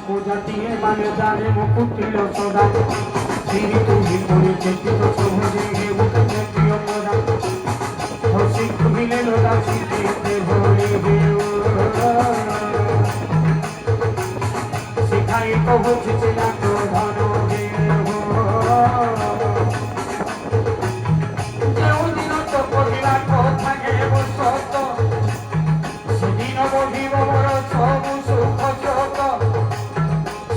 पूजा दिए माने जाने मुकुटिल सदा श्री तुम्ही कोणी चेतित सोहरे हे उठते प्रिय मोरा हसी कुहिले लोदा सीते भोले देव सिखाई तो होछि ना तो धनो देव जेउ दिन तो कहिला কথা गे बसत सेदिन बहिब मोर सबु सुख जगत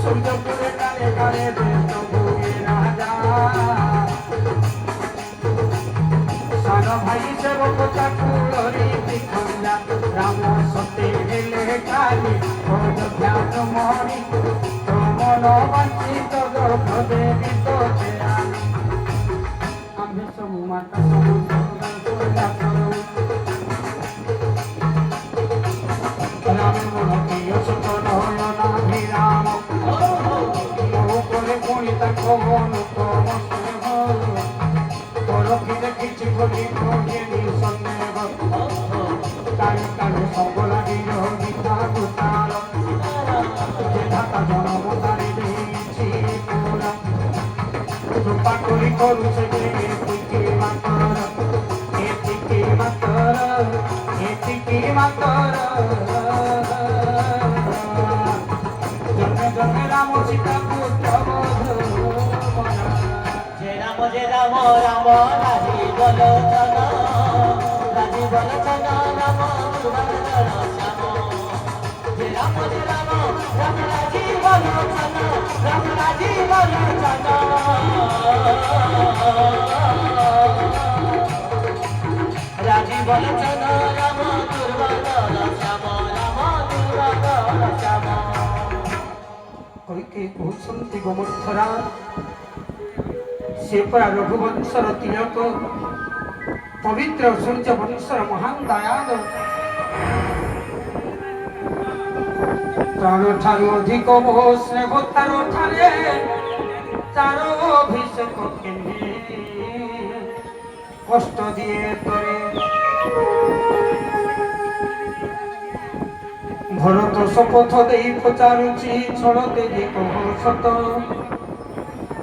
सूर्यपुरे काले काले देश भोगे राजा सान भाई सेवक चाकुरी दिखंदा राम सत्य हेले काली अयोध्या मणि तो मन वंचित गर्भ देवी तो आम्भे सबु माता सबु राम मन प्रिय सुत नयना राम মন কম পরকিরে কিছু বলি প্রজেনি সন্দেহ তাই তাই সব লাগিল গীতা গোতাল যে ঢাকা জনম তারি দিয়েছি পুরা রূপা করি করুছে এতিকি মাতর এতিকি মাতর এতিকি মাতর জন্মে জন্মে রাম সীতা পুত্র রাম রাম রাজি বলোচন রাম দুর্বাচন শ্যাম যে রাম রাম রাজি বলোচন রাম রাজি বলোচন রাজি বলোচন রাম দুর্বাচন শ্যাম রাম দুর্বাচন শ্যাম কইকে কৌশন্তি গোমর্থরা से परा रघुवंशर तिलक पवित्र सूर्य वंशर महान दयाल प्राण ठारू अधिक मोह स्नेह तार ठारे तार अभिषेक कष्ट दिए तरे भरत शपथ दे पचारुची छड़ते कह सत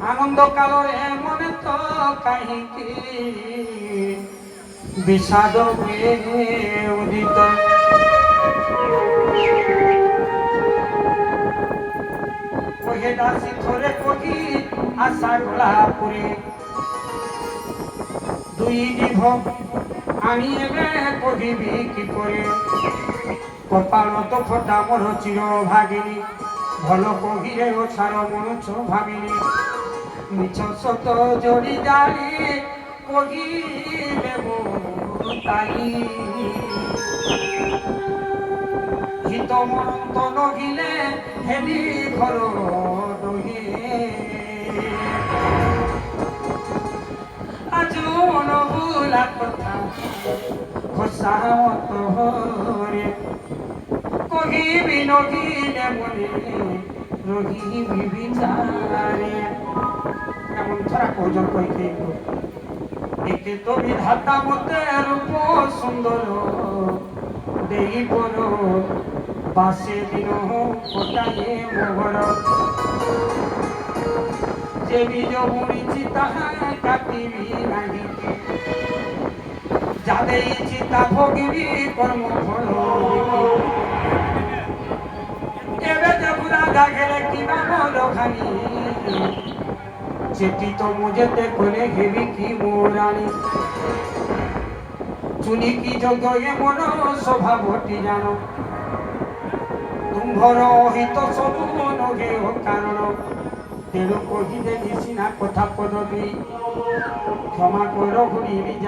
आनंद काल मने तो कहीं विषाद उदित कहे दासी थोड़े कही आशा गला पुरे दुई जीभ आनिए कहबी कि करे कपाल तो फटा मोर चिर भागिनी भल कहिले ओछार मनुष भाविनी मिछ सत जोड़ी जाली कहिले ताई हित मरंत नगिले हेली घर হে আজ নবুলা কথা খোসামত হরে কহিবি নহিলে মনে রহিবি বিচারে এমন ছড়া কৌজন কইতে একে তো বিধাতা মতে রূপ সুন্দর দেই বড় পাশে দিন কোটায়ে মোহর যে বীজ বুড়িছি তাহা কাটিবি নাহি যাদের চিতা ভোগিবি কর্ম ফল এবে যে বুড়া গাঘেরে কিনা বলো খানি চেটি তো মুজেতে করে হেবি কি মোরানি চুনি কি যোগ্য এমন স্বভাবটি জানো তুম্ভর অহিত ସବୁ নহে ও কারণ তেণু কহিদেলি সিনা কথা পদবী ক্ষমা কর ভুলিবি